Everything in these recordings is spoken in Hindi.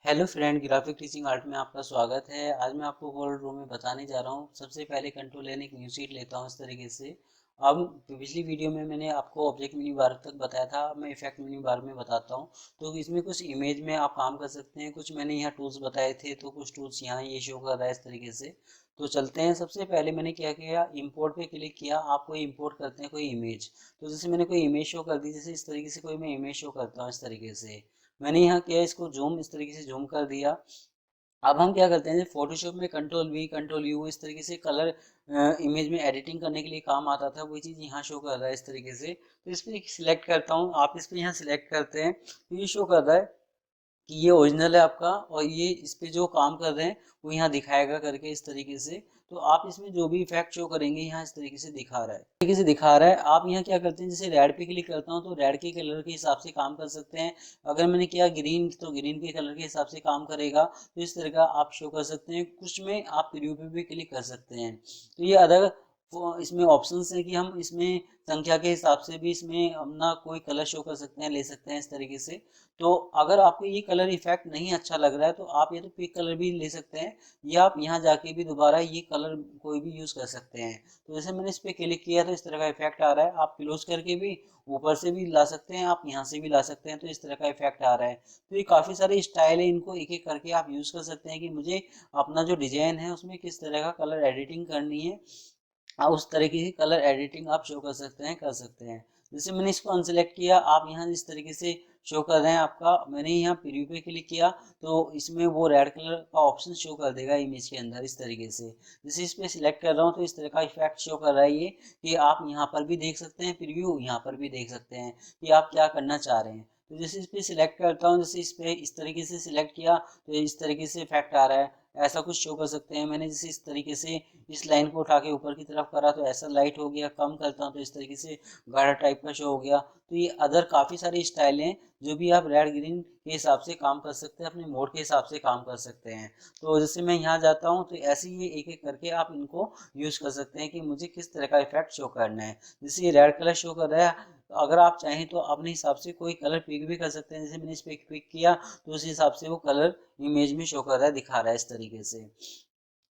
Hello friend, graphic teaching art में आपका स्वागत है। आज मैं आपको वर्ल्ड रो में बताने जा रहा हूँ। सबसे पहले कंट्रोल एन एक न्यू शीट लेता हूँ इस तरीके से। अब पिछली वीडियो में मैंने आपको ऑब्जेक्ट मिनी बार तक बताया था, अब मैं इफेक्ट मिनी बार में बताता हूँ। तो इसमें कुछ इमेज में आप काम कर सकते हैं, कुछ मैंने यहाँ टूल्स बताए थे, तो कुछ टूल्स यहाँ ये शो कर रहा है इस तरीके से। तो चलते हैं। सबसे पहले मैंने क्या किया, इंपोर्ट पे क्लिक किया। आप कोई इंपोर्ट करते हैं कोई इमेज, तो जैसे मैंने कोई इमेज शो कर दी, जैसे इस तरीके से कोई मैं इमेज शो करता हूँ इस तरीके से। मैंने यहाँ किया, इसको जूम इस तरीके से जूम कर दिया। अब हम क्या करते हैं, फोटोशॉप में कंट्रोल वी कंट्रोल यू इस तरीके से कलर इमेज में एडिटिंग करने के लिए काम आता था, वही चीज़ यहाँ शो कर रहा है इस तरीके से। तो इस पर सिलेक्ट करता हूँ, आप इस पर यहाँ सिलेक्ट करते हैं तो ये शो कर रहा है कि ये ओरिजिनल है आपका, और ये इस पे जो काम कर रहे हैं वो यहाँ दिखाएगा करके इस तरीके से। तो आप इसमें जो भी इफेक्ट शो करेंगे यहाँ इस तरीके से दिखा रहा है, तरीके से दिखा रहा है। आप यहाँ क्या करते हैं, जैसे रेड पे क्लिक करता हूँ तो रेड के कलर के हिसाब से काम कर सकते हैं। अगर मैंने किया ग्रीन तो ग्रीन के कलर के हिसाब से काम करेगा। तो इस तरह का आप शो कर सकते हैं। कुछ में आप प्रीव्यू पे भी क्लिक कर सकते हैं। तो ये अदर इसमें ऑप्शंस हैं कि हम इसमें संख्या के हिसाब से भी इसमें अपना कोई कलर शो कर सकते हैं, ले सकते हैं इस तरीके से। तो अगर आपको ये कलर इफेक्ट नहीं अच्छा लग रहा है तो आप ये तो पिक कलर भी ले सकते हैं, या आप यहाँ जाके भी दोबारा ये कलर कोई भी यूज कर सकते हैं। तो जैसे मैंने इस पे क्लिक किया तो इस तरह का इफेक्ट आ रहा है। आप क्लोज करके भी ऊपर से भी ला सकते हैं, आप यहाँ से भी ला सकते हैं, तो इस तरह का इफेक्ट आ रहा है। तो ये काफी सारे स्टाइल है, इनको एक एक करके आप यूज कर सकते हैं कि मुझे अपना जो डिजाइन है उसमें किस तरह का कलर एडिटिंग करनी है। उस तरीके की कलर एडिटिंग आप शो कर सकते हैं। जैसे मैंने इसको अनसेलेक्ट किया, आप यहाँ जिस तरीके से शो कर रहे हैं आपका, मैंने यहाँ प्रीव्यू पे क्लिक किया तो इसमें वो रेड कलर का ऑप्शन शो कर देगा इमेज के अंदर इस तरीके से। जैसे इस पे सिलेक्ट कर रहा हूँ तो इस तरह का इफेक्ट शो कर रहा है ये, कि आप यहाँ पर भी देख सकते हैं प्रीव्यू, यहाँ पर भी देख सकते हैं कि आप क्या करना चाह रहे हैं। तो जैसे इस पे सिलेक्ट करता हूँ, जैसे इस पे इस तरीके से सिलेक्ट किया तो इस तरीके से इफेक्ट आ रहा है। ऐसा कुछ शो कर सकते हैं। मैंने जैसे इस तरीके से इस लाइन को उठा के ऊपर की तरफ करा तो ऐसा लाइट हो गया, कम करता हूँ तो इस तरीके से गाढ़ा टाइप का शो हो गया। तो ये अदर काफ़ी सारी स्टाइल हैं जो भी आप रेड ग्रीन के हिसाब से काम कर सकते हैं, अपने मोड के हिसाब से काम कर सकते हैं। तो जैसे मैं यहाँ जाता हूँ तो ऐसे ही ये एक एक करके आप इनको यूज कर सकते हैं कि मुझे किस तरह का इफेक्ट शो करना है। जैसे ये रेड कलर शो कर रहा है, तो अगर आप चाहें तो अपने हिसाब से कोई कलर पिक भी कर सकते हैं। जैसे मैंने इस पे पिक किया तो उस हिसाब से वो कलर इमेज में शो कर रहा है, दिखा रहा है इस तरीके से।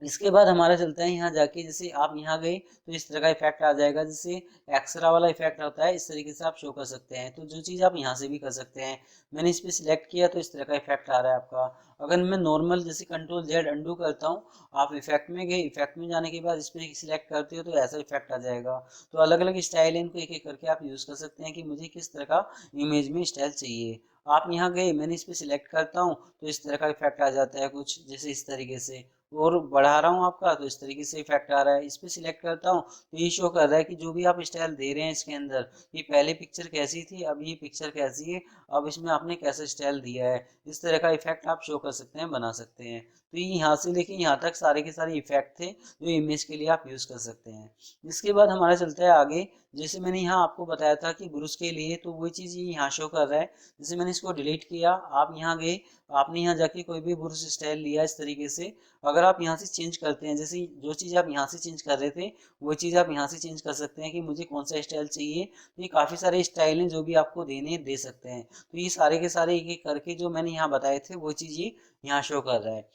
इसके बाद हमारा चलता है यहाँ जाके, जैसे आप यहाँ गए तो इस तरह का इफेक्ट आ जाएगा। जैसे एक्सरा वाला इफेक्ट होता है, इस तरीके से आप शो कर सकते हैं। तो जो चीज़ आप यहाँ से भी कर सकते हैं। मैंने इस पर सिलेक्ट किया तो इस तरह का इफेक्ट आ रहा है आपका। अगर मैं नॉर्मल जैसे कंट्रोल जेड अंडू करता हूँ, आप इफेक्ट में गए, इफेक्ट में जाने के बाद इस पर सिलेक्ट करते हो तो ऐसा इफेक्ट आ जाएगा। तो अलग अलग स्टाइल है, इनको एक एक करके आप यूज़ कर सकते हैं कि मुझे किस तरह का इमेज में स्टाइल चाहिए। आप यहाँ गए, मैंने इस पर सिलेक्ट करता हूँ तो इस तरह का इफेक्ट आ जाता है कुछ जैसे इस तरीके से। और बढ़ा रहा हूँ आपका तो इस तरीके से इफेक्ट आ रहा है। इस पे सिलेक्ट करता हूँ तो ये शो कर रहा है कि जो भी आप स्टाइल दे रहे हैं इसके अंदर, ये पहले पिक्चर कैसी थी, अब ये पिक्चर कैसी है, अब इसमें आपने कैसा स्टाइल दिया है। इस तरह का इफेक्ट आप शो कर सकते हैं, बना सकते हैं। तो ये यहाँ से लेके यहाँ तक सारे के सारे इफेक्ट थे जो इमेज के लिए आप यूज कर सकते हैं। इसके बाद हमारा चलता है आगे। जैसे मैंने यहाँ आपको बताया था कि ब्रूस के लिए, तो वही चीज़ ये यहाँ शो कर रहा है। जैसे मैंने इसको डिलीट किया, आप यहाँ गए, आपने यहाँ जाके कोई भी ब्रूस स्टाइल लिया इस तरीके से। अगर आप यहाँ से चेंज करते हैं, जैसे जो चीज़ आप यहाँ से चेंज कर रहे थे वो चीज़ आप यहाँ से चेंज कर सकते हैं कि मुझे कौन सा स्टाइल चाहिए। तो ये काफ़ी सारे स्टाइल हैं जो भी आपको देने दे सकते हैं। तो ये सारे के सारे एक एक करके जो मैंने यहाँ बताए थे वो चीज़ ये यहाँ शो कर रहा है।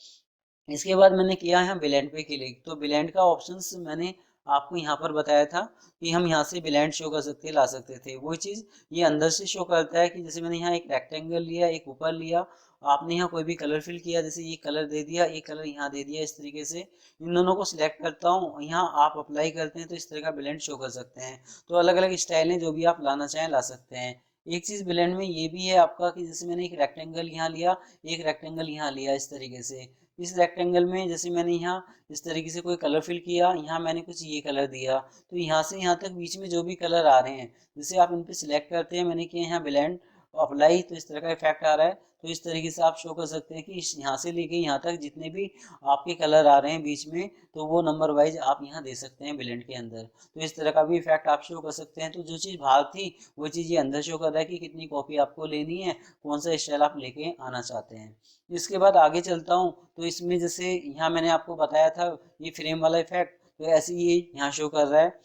इसके बाद मैंने किया है ब्लेंड पे क्लिक, तो ब्लेंड का ऑप्शंस मैंने आपको यहाँ पर बताया था कि हम यहाँ से ब्लेंड शो कर सकते ला सकते थे। वही चीज़ ये अंदर से शो करता है कि जैसे मैंने यहाँ एक रेक्टेंगल लिया, एक ऊपर लिया, आपने यहाँ कोई भी कलर फिल किया, जैसे ये कलर दे दिया, ये कलर यहाँ दे दिया, इस तरीके से इन दोनों को सिलेक्ट करता हूँ, यहाँ आप अप्लाई करते हैं तो इस तरह का ब्लेंड शो कर सकते हैं। तो अलग अलग स्टाइल हैं, जो भी आप लाना चाहें ला सकते हैं। एक चीज़ ब्लेंड में ये भी है आपका कि जैसे मैंने एक रेक्टेंगल यहाँ लिया, एक रेक्टेंगल यहाँ लिया इस तरीके से। इस रेक्टेंगल में जैसे मैंने यहाँ इस तरीके से कोई कलर फिल किया, यहाँ मैंने कुछ ये कलर दिया, तो यहाँ से यहाँ तक बीच में जो भी कलर आ रहे हैं, जैसे आप इन पे सिलेक्ट करते हैं, मैंने किया यहाँ ब्लेंड अप्लाई, तो इस तरह का इफेक्ट आ रहा है। तो इस तरीके से आप शो कर सकते हैं कि इस यहाँ से लेके यहाँ तक जितने भी आपके कलर आ रहे हैं बीच में, तो वो नंबर वाइज आप यहाँ दे सकते हैं ब्लेंड के अंदर। तो इस तरह का भी इफेक्ट आप शो कर सकते हैं। तो जो चीज़ बाहर थी वो चीज़ ये अंदर शो कर रहा है कि कितनी कॉपी आपको लेनी है, कौन सा स्टाइल आप लेके आना चाहते हैं। इसके बाद आगे चलता हूँ तो इसमें जैसे यहाँ मैंने आपको बताया था ये फ्रेम वाला इफेक्ट, तो ऐसे ही ये यहाँ शो कर रहा है।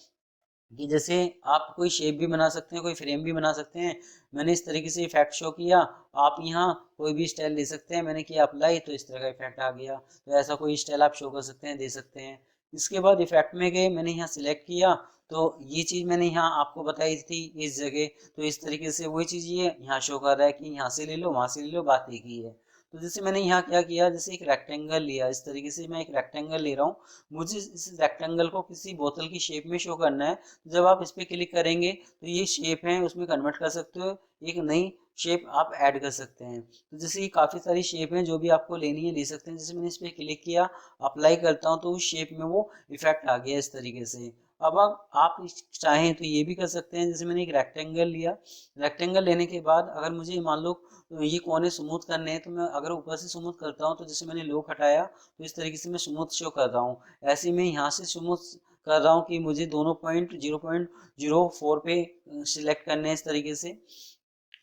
कि जैसे आप कोई शेप भी बना सकते हैं, कोई फ्रेम भी बना सकते हैं। मैंने इस तरीके से इफेक्ट शो किया। आप यहाँ कोई भी स्टाइल दे सकते हैं, मैंने किया अप्लाई तो इस तरह का इफेक्ट आ गया। तो ऐसा कोई स्टाइल आप शो कर सकते हैं, दे सकते हैं। इसके बाद इफेक्ट में गए, मैंने यहाँ सिलेक्ट किया, तो ये चीज़ मैंने यहाँ आपको बताई थी इस जगह। तो इस तरीके से वही चीज़ ये यहाँ शो कर रहा है कि यहाँ से ले लो, वहाँ से ले लो, बात एक ही है। तो जैसे मैंने यहाँ क्या किया, जैसे एक रेक्टेंगल लिया, इस तरीके से मैं एक रेक्टेंगल ले रहा हूँ। मुझे इस रेक्टेंगल को किसी बोतल की शेप में शो करना है। जब आप इस पर क्लिक करेंगे तो ये शेप है उसमें कन्वर्ट कर सकते हो, एक नई शेप आप ऐड कर सकते हैं। तो जैसे ये काफ़ी सारी शेप हैं, जो भी आपको लेनी है ले सकते हैं। जैसे मैंने इस पर क्लिक किया, अप्लाई करता हूँ, तो उस शेप में वो इफेक्ट आ गया इस तरीके से। अब आप चाहें तो ये भी कर सकते हैं। जैसे मैंने एक रेक्टेंगल लिया, रेक्टेंगल लेने के बाद अगर मुझे मान लो ये कोने स्मूथ करने हैं, तो मैं अगर ऊपर से स्मूथ करता हूँ, तो जैसे मैंने लोग हटाया तो इस तरीके से मैं स्मूथ शो कर रहा हूँ। ऐसे में यहाँ से स्मूथ कर रहा हूँ कि मुझे दोनों पॉइंट 0.04 पे सिलेक्ट करने हैं इस तरीके से।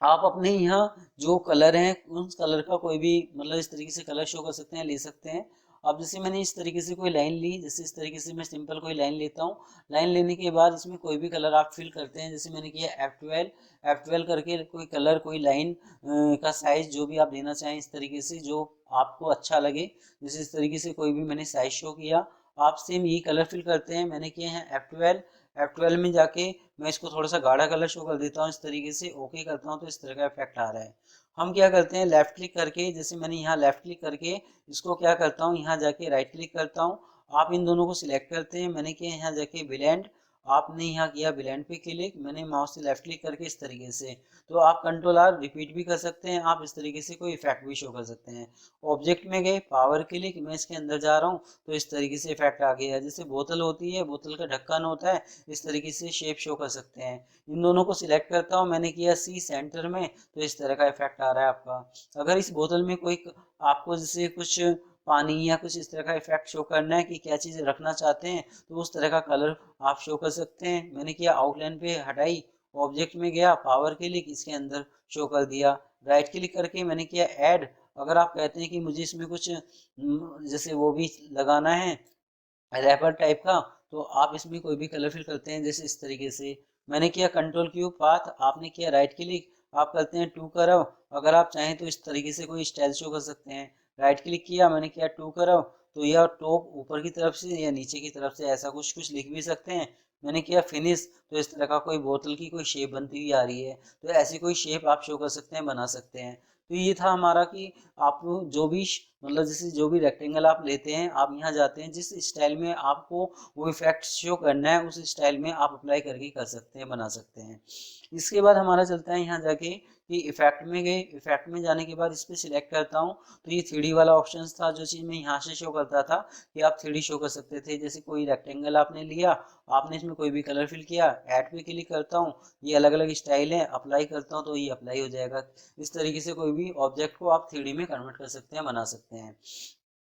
आप अपने यहाँ जो कलर हैं उस कलर का कोई भी मतलब इस तरीके से कलर शो कर सकते हैं, ले सकते हैं। अब जैसे मैंने इस तरीके से कोई लाइन ली, जैसे इस तरीके से मैं सिंपल कोई लाइन लेता हूँ। लाइन लेने के बाद इसमें कोई भी कलर आप फिल करते हैं। जैसे मैंने किया F12 करके कोई कलर, कोई लाइन का साइज जो भी आप देना चाहें, इस तरीके से जो आपको अच्छा लगे। जैसे इस तरीके से कोई भी मैंने साइज शो किया। आप सेम यही कलर फिल करते हैं, मैंने किए हैं F12 में जाके मैं इसको थोड़ा सा गाढ़ा कलर शो कर देता हूँ इस तरीके से, ओके करता हूँ, तो इस तरह का इफेक्ट आ रहा है। हम क्या करते हैं, लेफ्ट क्लिक करके, जैसे मैंने यहाँ लेफ्ट क्लिक करके इसको क्या करता हूँ, यहाँ जाके राइट क्लिक करता हूँ। आप इन दोनों को सिलेक्ट करते हैं, मैंने किया यहाँ जाके ब्लेंड, आपने यहाँ किया ब्लेंड पे क्लिक, मैंने माउस से लेफ्ट क्लिक करके इस तरीके से। तो आप कंट्रोल आर रिपीट भी कर सकते हैं, आप इस तरीके से कोई इफेक्ट भी शो कर सकते हैं। ऑब्जेक्ट में गए, पावर क्लिक, मैं इसके अंदर जा रहा हूँ तो इस तरीके से इफेक्ट आ गया है। जैसे बोतल होती है, बोतल का ढक्कन होता है, इस तरीके से शेप शो कर सकते हैं। इन दोनों को सिलेक्ट करता हूँ, मैंने किया सी सेंटर में, तो इस तरह का इफेक्ट आ रहा है आपका। अगर इस बोतल में कोई आपको जैसे कुछ पानी या कुछ इस तरह का इफेक्ट शो करना है कि क्या चीज़ रखना चाहते हैं, तो उस तरह का कलर आप शो कर सकते हैं। मैंने किया आउटलाइन पे हटाई, ऑब्जेक्ट में गया, पावर क्लिक, इसके अंदर शो कर दिया। राइट क्लिक करके मैंने किया ऐड। अगर आप कहते हैं कि मुझे इसमें कुछ जैसे वो भी लगाना है रैपर टाइप का, तो आप इसमें कोई भी कलर फिल करते हैं, जैसे इस तरीके से। मैंने किया कंट्रोल क्यू पाथ, आपने किया राइट क्लिक, आप करते हैं टू करव। अगर आप चाहें तो इस तरीके से कोई स्टाइल शो कर सकते हैं। राइट क्लिक किया, मैंने किया टू करव, तो यह टॉप ऊपर की तरफ से या नीचे की तरफ से ऐसा कुछ कुछ लिख भी सकते हैं। मैंने किया फिनिश, तो इस तरह का कोई बोतल की कोई शेप बनती हुई आ रही है, तो ऐसी कोई शेप आप शो कर सकते हैं, बना सकते हैं। तो ये था हमारा कि आप जो भी मतलब जैसे जो भी रेक्टेंगल आप लेते हैं, आप यहाँ जाते हैं, जिस स्टाइल में आपको वो इफेक्ट शो करना है, उस स्टाइल में आप अप्लाई करके कर सकते हैं, बना सकते हैं। इसके बाद हमारा चलता है यहाँ जाके कि इफेक्ट में गए, इफेक्ट में जाने के बाद इस पर सिलेक्ट करता हूँ, तो ये 3D वाला ऑप्शन था, जो चीज़ मैं यहाँ से शो करता था कि आप 3D शो कर सकते थे। जैसे कोई रेक्टेंगल आपने लिया, आपने इसमें कोई भी कलर फिल किया, ऐड पे क्लिक करता हूँ, ये अलग अलग स्टाइल है, अप्लाई करता हूँ तो ये अप्लाई हो जाएगा। इस तरीके से कोई भी ऑब्जेक्ट को आप 3D में कन्वर्ट कर सकते हैं, बना सकते हैं।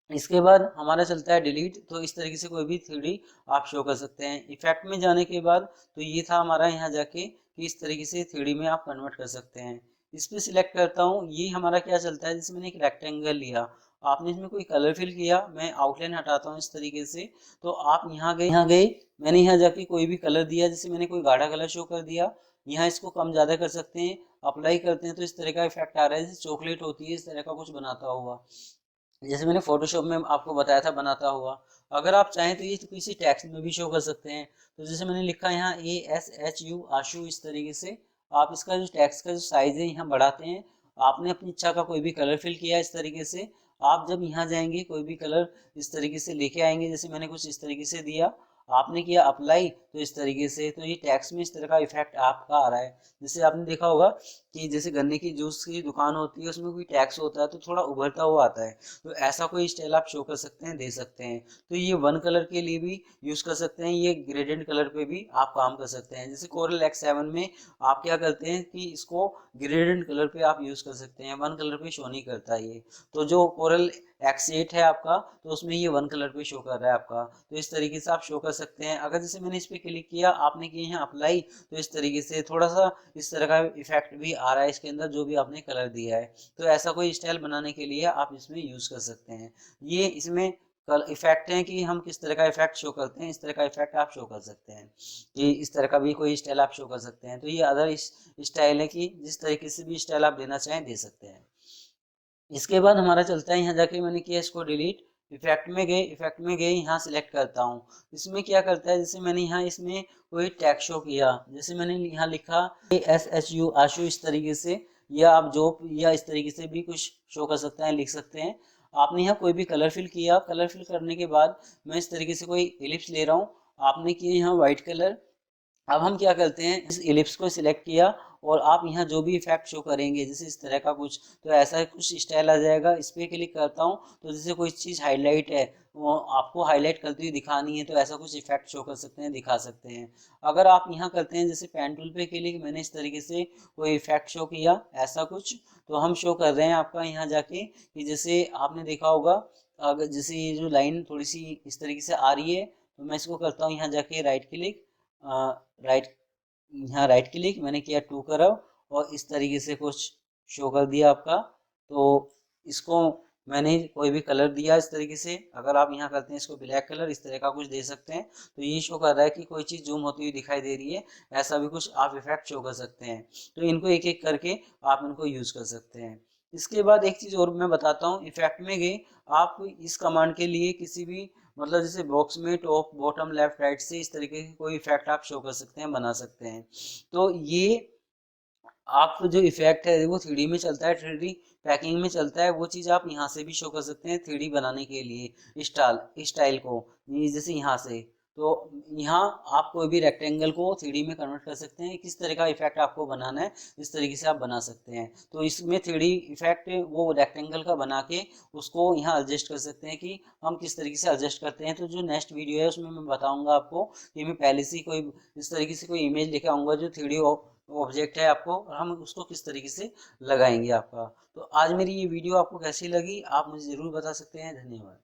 इसके बाद हमारा चलता है डिलीट, तो इस तरीके से कोई भी 3D आप शो कर सकते हैं। इफेक्ट में जाने के बाद तो ये था हमारा यहाँ जाके कि इस तरीके से 3D में आप कन्वर्ट कर सकते हैं। इस पर सिलेक्ट करता हूँ, ये हमारा क्या चलता है, जैसे मैंने एक रेक्टेंगल लिया, आपने इसमें कोई कलर फिल किया, मैं आउटलाइन हटाता हूँ इस तरीके से। तो आप यहाँ गए, मैंने यहाँ जाके कोई भी कलर दिया, जैसे मैंने कोई गाढ़ा कलर शो कर दिया। यहाँ इसको कम ज़्यादा कर सकते हैं, अप्लाई करते हैं तो इस तरह का इफेक्ट आ रहा है, जैसे चॉकलेट होती है इस तरह का कुछ बनाता हुआ, जैसे मैंने फोटोशॉप में आपको बताया था बनाता हुआ। अगर आप चाहें तो ये किसी टेक्स्ट में भी शो कर सकते हैं। तो जैसे मैंने लिखा है यहाँ ASHU आशु, इस तरीके से आप इसका जो टेक्स्ट का जो साइज है यहाँ बढ़ाते हैं। आपने अपनी इच्छा का कोई भी कलर फिल किया इस तरीके से, आप जब यहाँ जाएंगे कोई भी कलर इस तरीके से लेके आएंगे, जैसे मैंने कुछ इस तरीके से दिया, आपने किया अप्लाई, तो इस तरीके से तो ये टेक्स्ट में इस तरह का इफेक्ट आपका आ रहा है। जैसे आपने देखा होगा कि जैसे गन्ने की जूस की दुकान होती है, उसमें कोई टैक्स होता है तो थोड़ा उभरता हुआ आता है, तो ऐसा कोई स्टाइल आप शो कर सकते हैं, दे सकते हैं। तो ये वन कलर के लिए भी यूज कर सकते हैं, ये ग्रेडेंट कलर पे भी आप काम कर सकते हैं। जैसे कोरल X7 में आप क्या करते हैं कि इसको ग्रेडेंट कलर पे आप यूज कर सकते हैं, वन कलर पे शो नहीं करता ये। तो जो कोरल X8 है आपका, तो उसमें ये वन कलर पे शो कर रहा है आपका। तो इस तरीके से आप शो कर सकते हैं। अगर जैसे मैंने इस पे क्लिक किया, आपने किया यहाँ अप्लाई, तो इस तरीके से थोड़ा सा इस तरह का इफेक्ट भी आ रहा है इसके अंदर, जो भी आपने कलर दिया है। तो ऐसा कोई स्टाइल बनाने के लिए आप इसमें यूज कर सकते हैं। ये इसमें इफेक्ट हैं कि हम किस तरह का इफेक्ट शो करते हैं, इस तरह का इफेक्ट आप शो कर सकते हैं कि इस तरह का भी कोई स्टाइल आप शो कर सकते हैं। तो ये अदर स्टाइल है कि जिस तरीके से भी स्टाइल आप देना चाहें दे सकते हैं। इसके बाद हमारा चलता है, यहाँ जाके मैंने किया इसको डिलीट, इफेक्ट में गए यहाँ सिलेक्ट करता हूँ। इसमें क्या करता है, जैसे मैंने यहाँ इसमें कोई टैग शो किया, जैसे मैंने यहाँ लिखा ASHU आशु, इस तरीके से, या आप जो या इस तरीके से भी कुछ शो कर सकते हैं, लिख सकते हैं। आपने यहाँ कोई भी कलर फिल किया, कलर फिल करने के बाद मैं इस तरीके से कोई एलिप्स ले रहा हूँ, आपने किया यहाँ व्हाइट कलर। अब हम क्या करते हैं, इस एलिप्स को सिलेक्ट किया और आप यहाँ जो भी इफेक्ट शो करेंगे, जैसे इस तरह का कुछ, तो ऐसा कुछ स्टाइल आ जाएगा। इस पर क्लिक करता हूँ तो जैसे कोई चीज़ हाईलाइट है, वो आपको हाईलाइट करती हुई दिखानी है, तो ऐसा कुछ इफेक्ट शो कर सकते हैं, दिखा सकते हैं। अगर आप यहाँ करते हैं, जैसे पेन टूल पे क्लिक, मैंने इस तरीके से कोई इफेक्ट शो किया ऐसा कुछ, तो हम शो कर रहे हैं आपका यहाँ जाके कि जैसे आपने देखा होगा, अगर जैसे ये जो लाइन थोड़ी सी इस तरीके से आ रही है, तो मैं इसको करता हूँ यहाँ जाके राइट क्लिक, राइट, यहाँ राइट क्लिक मैंने किया, टू करव, और इस तरीके से कुछ शो कर दिया आपका। तो इसको मैंने कोई भी कलर दिया इस तरीके से, अगर आप यहाँ करते हैं इसको ब्लैक कलर, इस तरह का कुछ दे सकते हैं, तो ये शो कर रहा है कि कोई चीज़ जूम होती हुई दिखाई दे रही है, ऐसा भी कुछ आप इफेक्ट शो कर सकते हैं। तो इनको एक एक करके आप इनको यूज़ कर सकते हैं। इसके बाद एक चीज़ और मैं बताता हूँ, इफेक्ट में गए, आप इस कमांड के लिए किसी भी, मतलब जैसे बॉक्स में टॉप बॉटम लेफ्ट राइट से इस तरीके के कोई इफेक्ट आप शो कर सकते हैं, बना सकते हैं। तो ये आप जो इफेक्ट है वो 3D में चलता है, 3D पैकिंग में चलता है, वो चीज़ आप यहाँ से भी शो कर सकते हैं 3D बनाने के लिए स्टाइल को, जैसे यहाँ से। तो यहाँ आप कोई भी रेक्टेंगल को 3D में कन्वर्ट कर सकते हैं, किस तरह का इफेक्ट आपको बनाना है इस तरीके से आप बना सकते हैं। तो इसमें 3D इफेक्ट वो रेक्टेंगल का बना के उसको यहाँ एडजस्ट कर सकते हैं कि हम किस तरीके से एडजस्ट करते हैं। तो जो नेक्स्ट वीडियो है उसमें मैं बताऊंगा आपको कि मैं पहले से कोई इस तरीके से कोई इमेज लेके आऊँगा जो 3D ऑब्जेक्ट है आपको, और हम उसको किस तरीके से लगाएंगे आपका। तो आज मेरी ये वीडियो आपको कैसी लगी आप मुझे ज़रूर बता सकते हैं। धन्यवाद।